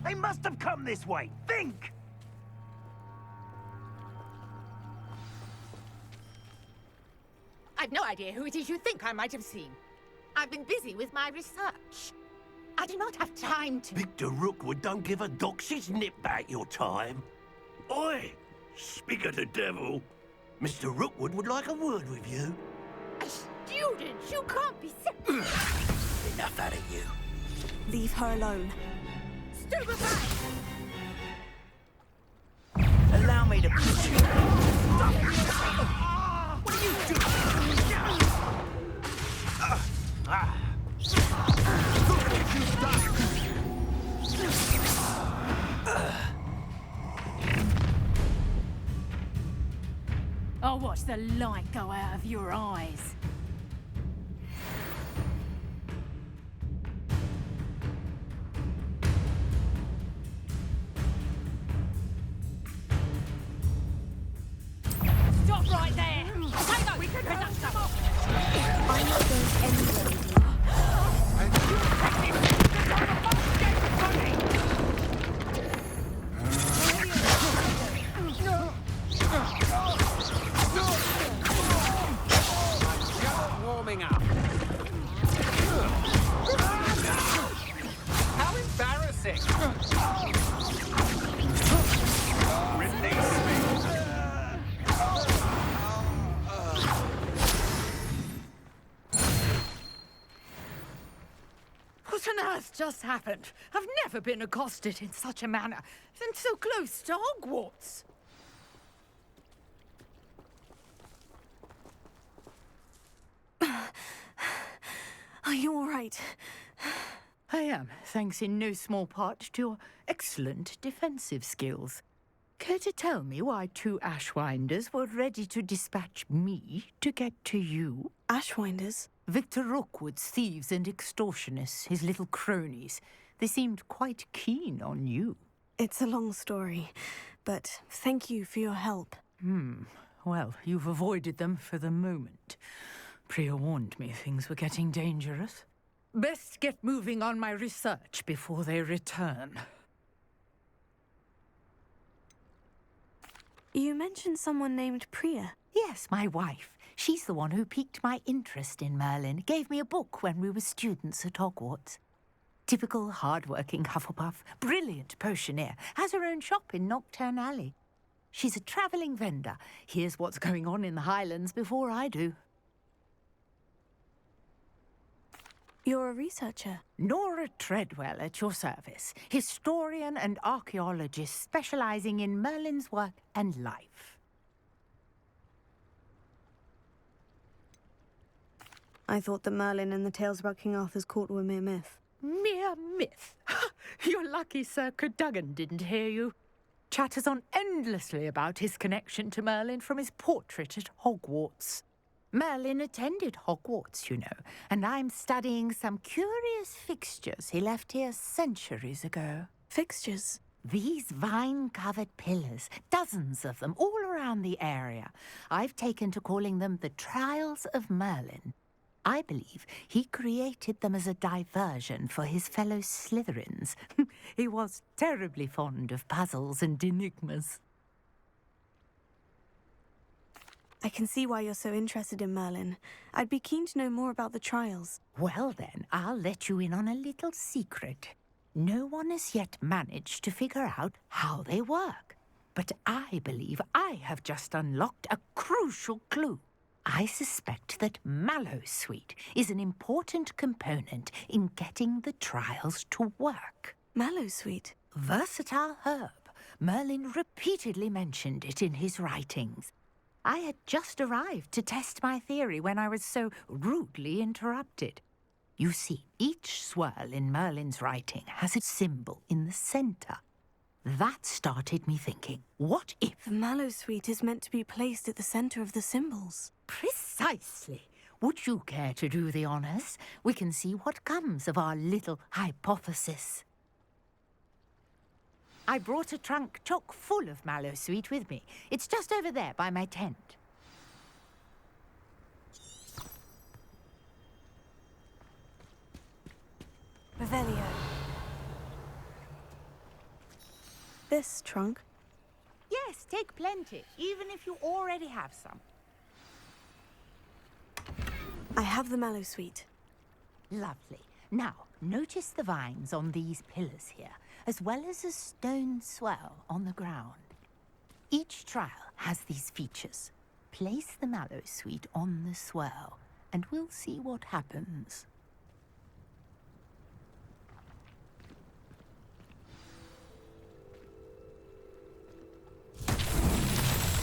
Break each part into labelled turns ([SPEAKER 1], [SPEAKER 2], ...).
[SPEAKER 1] They must have come this way. Think!
[SPEAKER 2] I've no idea who it is you think I might have seen. I've been busy with my research. I do not have time to...
[SPEAKER 3] Victor Rookwood don't give a doxy's nip about your time. Oi! Speak of the devil. Mr. Rookwood would like a word with you.
[SPEAKER 2] A student? You can't be so...
[SPEAKER 3] Enough out of you.
[SPEAKER 4] Leave her alone.
[SPEAKER 2] Stupefy!
[SPEAKER 1] Allow me to put you... Stop it! What are you doing? Look what you've done!
[SPEAKER 5] I'll watch the light go out of your eyes. Stop right there! Tango, we can present some.
[SPEAKER 4] I'm not going anywhere with you.
[SPEAKER 6] Warming up. How embarrassing! Release me!
[SPEAKER 5] What on earth just happened? I've never been accosted in such a manner, and so close to Hogwarts.
[SPEAKER 4] Are you all right?
[SPEAKER 5] I am, thanks in no small part to your excellent defensive skills. Care to tell me why two Ashwinders were ready to dispatch me to get to you?
[SPEAKER 4] Ashwinders?
[SPEAKER 5] Victor Rookwood's thieves and extortionists, his little cronies. They seemed quite keen on you.
[SPEAKER 4] It's a long story, but thank you for your help.
[SPEAKER 5] Well, you've avoided them for the moment. Priya warned me things were getting dangerous. Best get moving on my research before they return.
[SPEAKER 4] You mentioned someone named Priya.
[SPEAKER 5] Yes, my wife. She's the one who piqued my interest in Merlin, gave me a book when we were students at Hogwarts. Typical hard-working Hufflepuff, brilliant potioneer, has her own shop in Nocturne Alley. She's a travelling vendor, hears what's going on in the Highlands before I do.
[SPEAKER 4] You're a researcher.
[SPEAKER 5] Nora Treadwell at your service, historian and archaeologist specialising in Merlin's work and life.
[SPEAKER 4] I thought that Merlin and the tales about King Arthur's court were mere myth.
[SPEAKER 5] Mere myth? You're lucky Sir Cadogan didn't hear you. Chatters on endlessly about his connection to Merlin from his portrait at Hogwarts. Merlin attended Hogwarts, you know, and I'm studying some curious fixtures he left here centuries ago.
[SPEAKER 4] Fixtures?
[SPEAKER 5] These vine-covered pillars, dozens of them, all around the area. I've taken to calling them the Trials of Merlin. I believe he created them as a diversion for his fellow Slytherins. He was terribly fond of puzzles and enigmas.
[SPEAKER 4] I can see why you're so interested in Merlin. I'd be keen to know more about the trials.
[SPEAKER 5] Well then, I'll let you in on a little secret. No one has yet managed to figure out how they work. But I believe I have just unlocked a crucial clue. I suspect that Mallowsweet is an important component in getting the trials to work.
[SPEAKER 4] Mallowsweet?
[SPEAKER 5] Versatile herb. Merlin repeatedly mentioned it in his writings. I had just arrived to test my theory when I was so rudely interrupted. You see, each swirl in Merlin's writing has a symbol in the centre. That started me thinking, what if...
[SPEAKER 4] The Mallowsweet is meant to be placed at the centre of the symbols.
[SPEAKER 5] Precisely. Would you care to do the honours? We can see what comes of our little hypothesis. I brought a trunk chock full of Mallowsweet with me. It's just over there by my tent.
[SPEAKER 4] Revelio. This trunk?
[SPEAKER 5] Yes, take plenty, even if you already have some.
[SPEAKER 4] I have the mallow sweet.
[SPEAKER 5] Lovely. Now, notice the vines on these pillars here, as well as a stone swell on the ground. Each trial has these features. Place the mallow sweet on the swell, and we'll see what happens.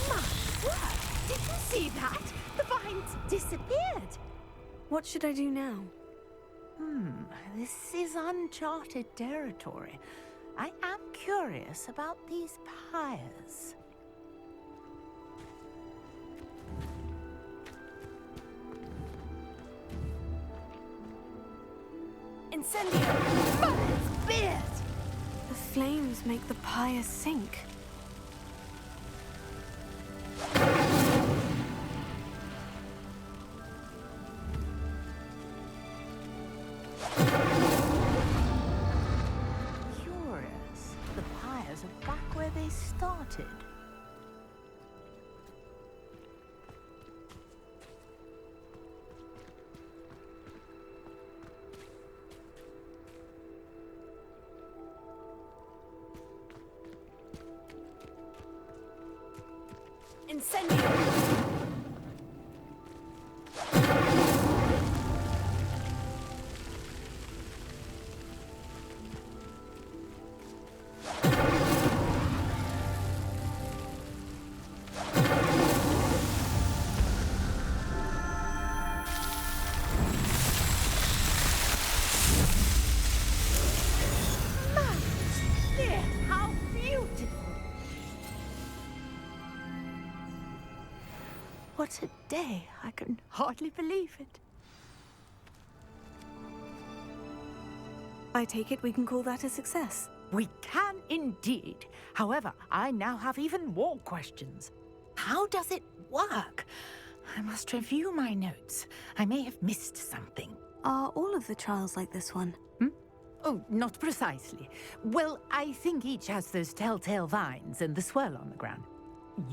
[SPEAKER 5] My word! Did you see that? The vines disappeared.
[SPEAKER 4] What should I do now?
[SPEAKER 5] This is uncharted territory. I am curious about these pyres.
[SPEAKER 4] Incendio!
[SPEAKER 5] Merlin's beard!
[SPEAKER 4] The flames make the pyre sink.
[SPEAKER 5] Curious. The pyres are back where they started.
[SPEAKER 4] Incendio!
[SPEAKER 5] There, how beautiful! What a day! I can hardly believe it.
[SPEAKER 4] I take it we can call that a success.
[SPEAKER 5] We can indeed. However, I now have even more questions. How does it work? I must review my notes. I may have missed something.
[SPEAKER 4] Are all of the trials like this one?
[SPEAKER 5] Oh, not precisely. Well, I think each has those telltale vines and the swirl on the ground.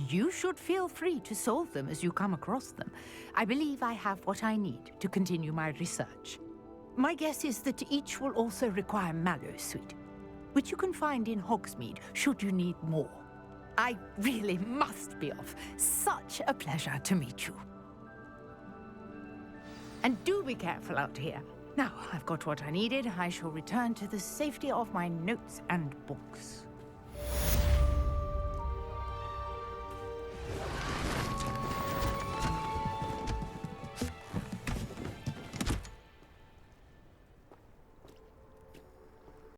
[SPEAKER 5] You should feel free to solve them as you come across them. I believe I have what I need to continue my research. My guess is that each will also require mallow sweet, which you can find in Hogsmeade should you need more. I really must be off. Such a pleasure to meet you. And do be careful out here. Now, I've got what I needed. I shall return to the safety of my notes and books.